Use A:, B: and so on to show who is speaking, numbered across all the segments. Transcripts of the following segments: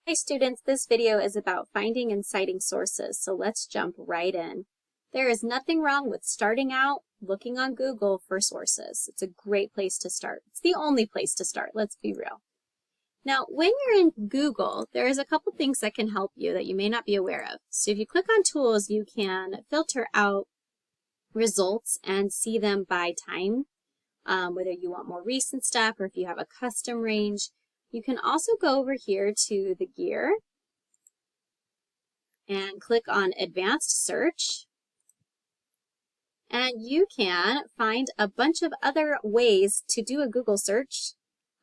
A: Hi students, this video is about finding and citing sources, so let's jump right in. There is nothing wrong with starting out looking on Google for sources. It's a great place to start. It's the only place to start, let's be real. Now, when you're in Google, there's a couple things that can help you that you may not be aware of. So if you click on tools, you can filter out results and see them by time, whether you want more recent stuff or if you have a custom range. You can also go over here to the gear and click on Advanced Search. And you can find a bunch of other ways to do a Google search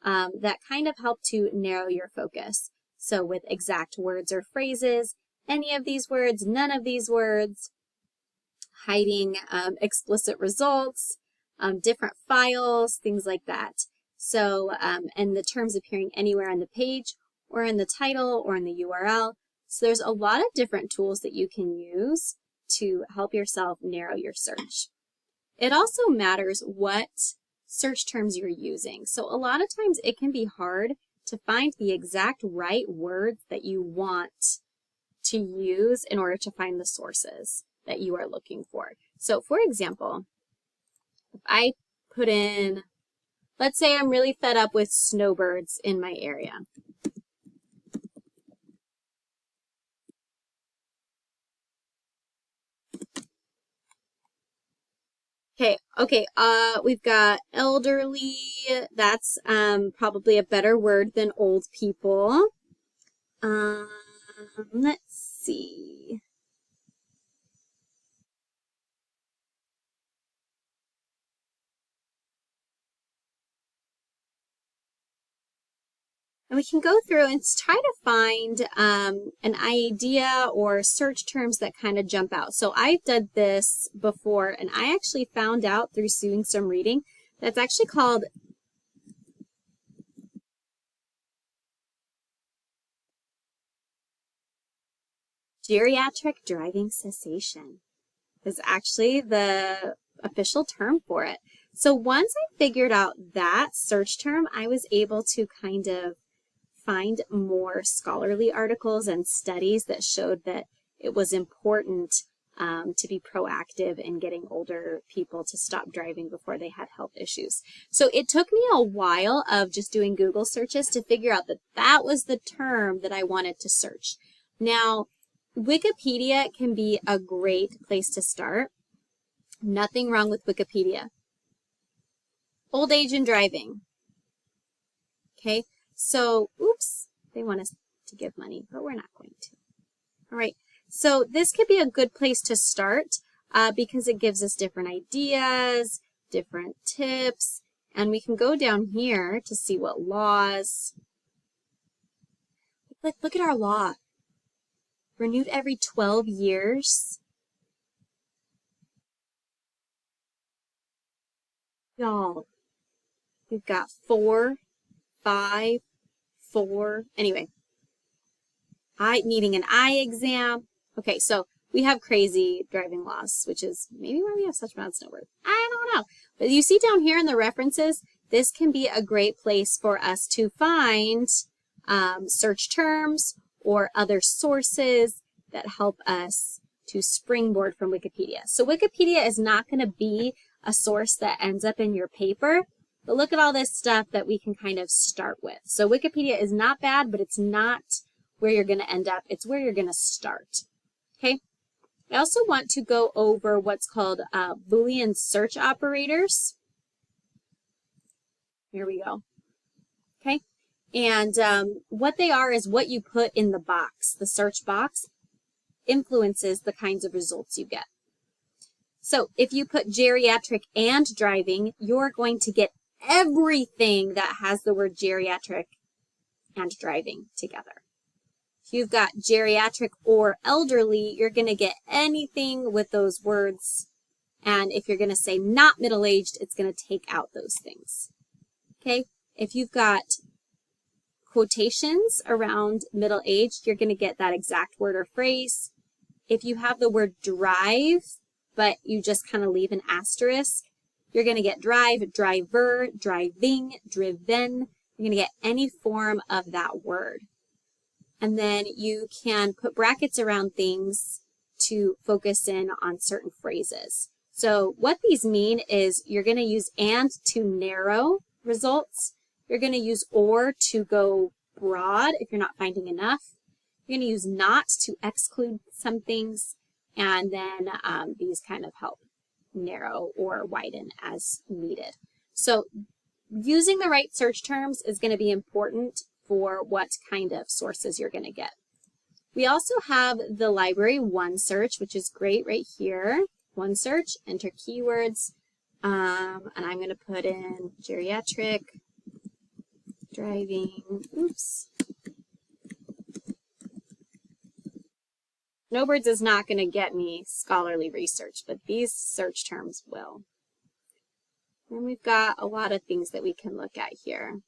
A: that kind of help to narrow your focus. So with exact words or phrases, any of these words, none of these words, hiding explicit results, different files, things like that. So, and the terms appearing anywhere on the page or in the title or in the URL. So there's a lot of different tools that you can use to help yourself narrow your search. It also matters what search terms you're using. So a lot of times it can be hard to find the exact right words that you want to use in order to find the sources that you are looking for. So for example, if I put in, let's say I'm really fed up with snowbirds in my area. Okay, we've got elderly. That's probably a better word than old people. Let's see. And we can go through and try to find an idea or search terms that kind of jump out. So I've done this before, and I actually found out through doing some reading that's actually called geriatric driving cessation is actually the official term for it. So once I figured out that search term, I was able to kind of find more scholarly articles and studies that showed that it was important to be proactive in getting older people to stop driving before they had health issues. So it took me a while of just doing Google searches to figure out that that was the term that I wanted to search. Now, Wikipedia can be a great place to start. Nothing wrong with Wikipedia. Old age and driving. Okay. So, oops, they want us to give money, but we're not going to. All right, so this could be a good place to start because it gives us different ideas, different tips, and we can go down here to see what laws. Look at our law. Renewed every 12 years. Y'all, we've got 4, 5, 4. Anyway, needing an eye exam. Okay, so we have crazy driving laws, which is maybe why we have such bad snowbirds. I don't know. But you see down here in the references, this can be a great place for us to find search terms or other sources that help us to springboard from Wikipedia. So Wikipedia is not going to be a source that ends up in your paper, but look at all this stuff that we can kind of start with. So Wikipedia is not bad, but it's not where you're going to end up. It's where you're going to start. Okay. I also want to go over what's called Boolean search operators. Here we go. Okay. And what they are is what you put in the box. The search box influences the kinds of results you get. So if you put geriatric and driving, you're going to get everything that has the word geriatric and driving together. If you've got geriatric or elderly, you're going to get anything with those words. And if you're going to say not middle-aged, it's going to take out those things. Okay? If you've got quotations around middle-aged, you're going to get that exact word or phrase. If you have the word drive, but you just kind of leave an asterisk, you're going to get drive, driver, driving, driven. You're going to get any form of that word. and then you can put brackets around things to focus in on certain phrases. So what these mean is you're going to use and to narrow results. You're going to use or to go broad if you're not finding enough. You're going to use not to exclude some things, and then these kind of help narrow or widen as needed. So using the right search terms is going to be important for what kind of sources you're going to get. We also have the library one search, which is great right here. One search, enter keywords, and I'm going to put in geriatric, driving, oops. Snowbirds is not going to get me scholarly research, but these search terms will. And we've got a lot of things that we can look at here.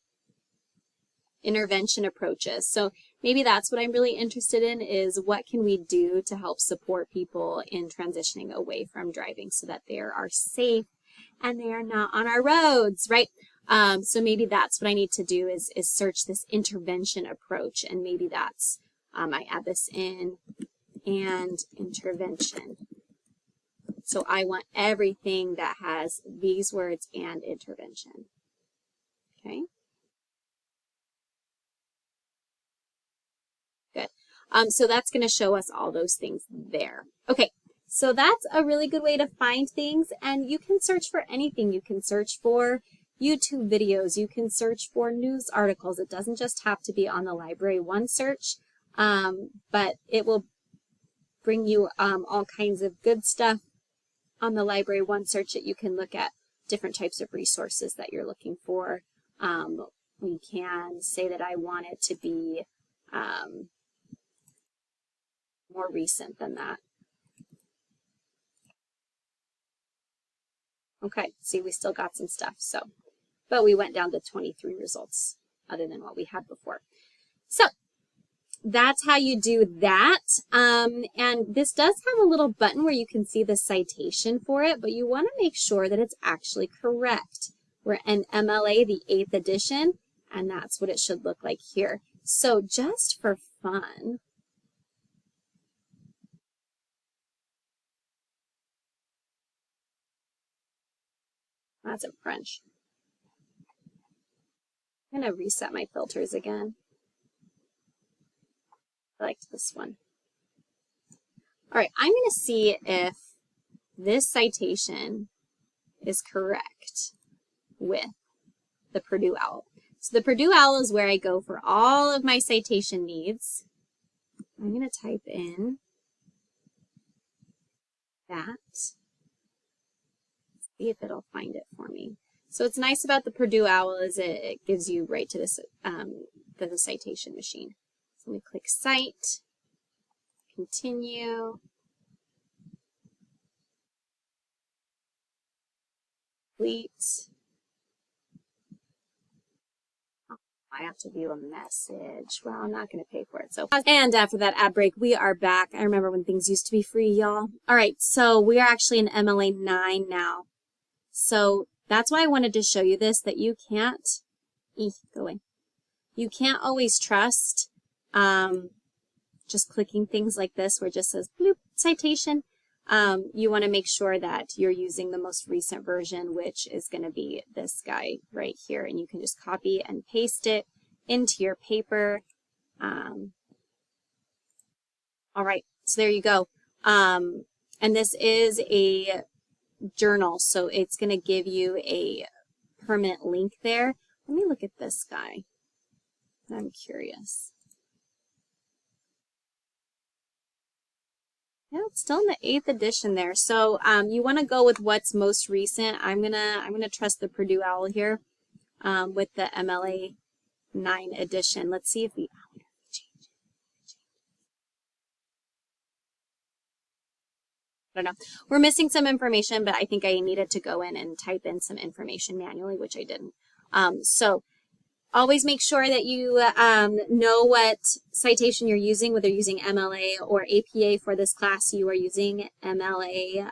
A: Intervention approaches. So maybe that's what I'm really interested in, is what can we do to help support people in transitioning away from driving so that they are safe and they are not on our roads, right? So maybe that's what I need to do is search this intervention approach, and maybe that's, I add this in, and intervention. So I want everything that has these words and intervention. Okay. Good. So that's going to show us all those things there. Okay. So that's a really good way to find things, and you can search for anything. You can search for YouTube videos. You can search for news articles. It doesn't just have to be on the Library One search, but it will bring you all kinds of good stuff on the Library One search that you can look at different types of resources that you're looking for. We can say that I want it to be more recent than that. Okay, see, we still got some stuff, but we went down to 23 results other than what we had before. So that's how you do that. And this does have a little button where you can see the citation for it, but you want to make sure that it's actually correct. We're in MLA, the 8th edition, and that's what it should look like here. So just for fun, that's in French. I'm going to reset my filters again. I liked this one. All right, I'm going to see if this citation is correct with the Purdue OWL. So the Purdue OWL is where I go for all of my citation needs. I'm going to type in that. See if it'll find it for me. So what's nice about the Purdue OWL is it gives you right to this the citation machine. So let me click Cite, continue, complete. Oh, I have to view a message. Well, I'm not going to pay for it. So, and after that ad break, we are back. I remember when things used to be free, y'all. All right, so we are actually in MLA 9 now. So that's why I wanted to show you this, that you can't, go away. You can't always trust just clicking things like this where it just says bloop, citation. You want to make sure that you're using the most recent version, which is going to be this guy right here. And you can just copy and paste it into your paper. All right, so there you go. And this is a journal, so it's going to give you a permanent link there. Let me look at this guy. I'm curious. Yeah, it's still in the 8th edition there. So you want to go with what's most recent. I'm gonna trust the Purdue OWL here with the MLA 9 edition. Let's see if we change it. I don't know. We're missing some information, but I think I needed to go in and type in some information manually, which I didn't. So always make sure that you know what citation you're using, whether you're using MLA or APA for this class. You are using MLA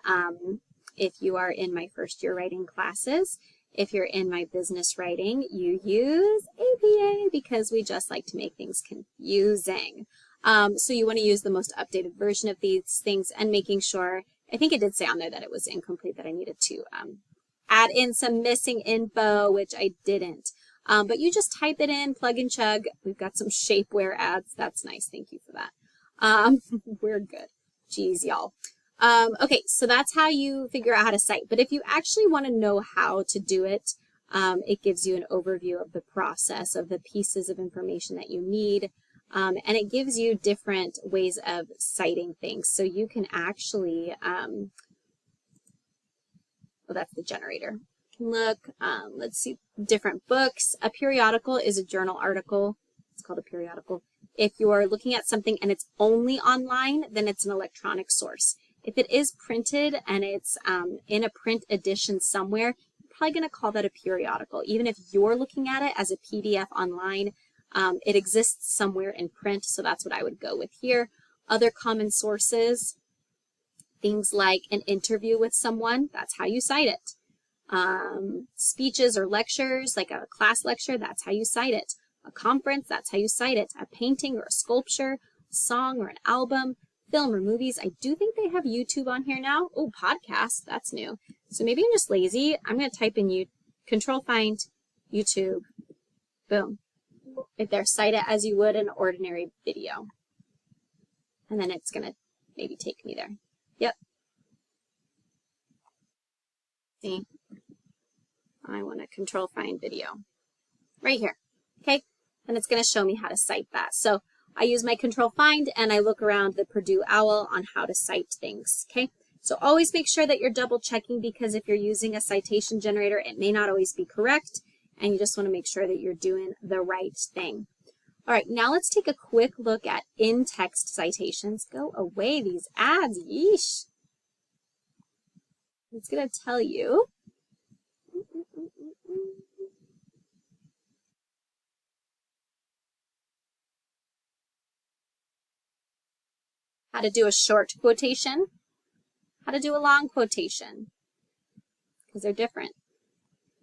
A: if you are in my first year writing classes. If you're in my business writing, you use APA because we just like to make things confusing. So you want to use the most updated version of these things and making sure, I think it did say on there that it was incomplete, that I needed to add in some missing info, which I didn't. But you just type it in, plug and chug. We've got some shapewear ads. That's nice. Thank you for that. We're good. Geez, y'all. Okay, so that's how you figure out how to cite. But if you actually want to know how to do it, it gives you an overview of the process, of the pieces of information that you need. And it gives you different ways of citing things. So you can actually, well, that's the generator. Look, let's see, different books. A periodical is a journal article. It's called a periodical. If you're looking at something and it's only online, then it's an electronic source. If it is printed and it's in a print edition somewhere, you're probably going to call that a periodical. Even if you're looking at it as a PDF online, it exists somewhere in print, so that's what I would go with here. Other common sources, things like an interview with someone, that's how you cite it. Speeches or lectures, like a class lecture, that's how you cite it. A conference, that's how you cite it. A painting or a sculpture, a song or an album, film or movies. I do think they have YouTube on here now. Oh, podcast, that's new. So maybe I'm just lazy. I'm going to type in Control Find YouTube. Boom. Right there, cite it as you would an ordinary video. And then it's going to maybe take me there. Yep. See? I want to Control Find video. Right here. Okay? And it's going to show me how to cite that. So I use my Control Find and I look around the Purdue OWL on how to cite things. Okay? So always make sure that you're double checking, because if you're using a citation generator, it may not always be correct. And you just want to make sure that you're doing the right thing. All right, now let's take a quick look at in-text citations. Go away, these ads, yeesh. It's going to tell you how to do a short quotation, how to do a long quotation, because they're different.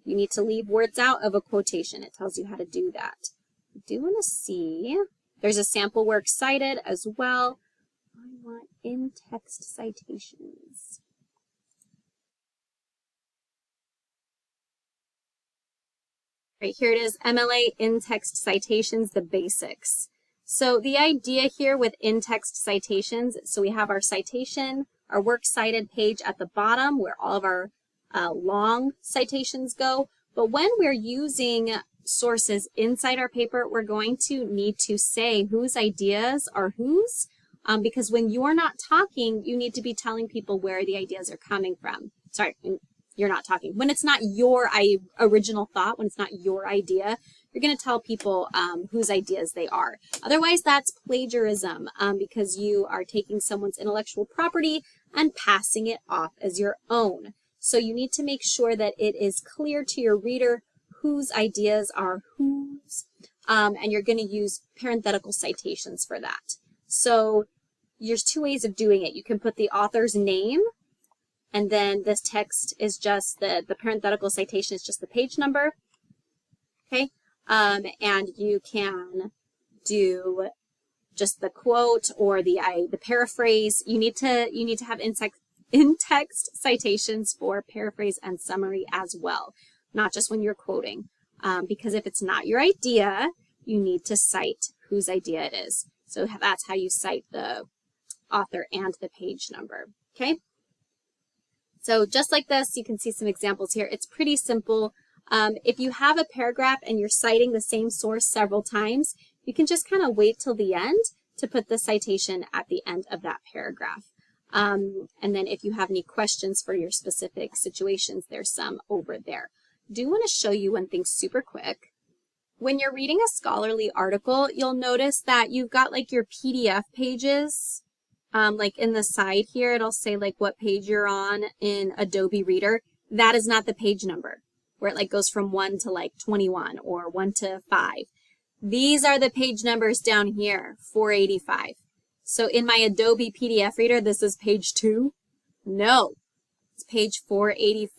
A: You need to leave words out of a quotation. It tells you how to do that. I do want to see, there's a sample work cited as well. I want in-text citations. Right, here it is, MLA in-text citations, the basics. So the idea here with in-text citations, so we have our citation, our works cited page at the bottom where all of our long citations go. But when we're using sources inside our paper, we're going to need to say whose ideas are whose, because when you're not talking, you need to be telling people where the ideas are coming from. Sorry, you're not talking. When it's not your original thought, when it's not your idea, you're going to tell people whose ideas they are. Otherwise, that's plagiarism, because you are taking someone's intellectual property and passing it off as your own. So you need to make sure that it is clear to your reader whose ideas are whose, and you're going to use parenthetical citations for that. So there's two ways of doing it. You can put the author's name, and then this text is just the parenthetical citation is just the page number. Okay, and you can do just the quote or the paraphrase. You need to have in-text citations for paraphrase and summary as well, not just when you're quoting, because if it's not your idea, you need to cite whose idea it is. So that's how you cite the author and the page number. Okay. So just like this, you can see some examples here. It's pretty simple. If you have a paragraph and you're citing the same source several times, you can just kind of wait till the end to put the citation at the end of that paragraph. And then if you have any questions for your specific situations, there's some over there. I do want to show you one thing super quick. When you're reading a scholarly article, you'll notice that you've got like your PDF pages. Like in the side here, it'll say like what page you're on in Adobe Reader. That is not the page number, where it like goes from 1 to like 21 or 1 to 5. These are the page numbers down here, 485. So in my Adobe PDF Reader, this is page 2. No, it's page 485.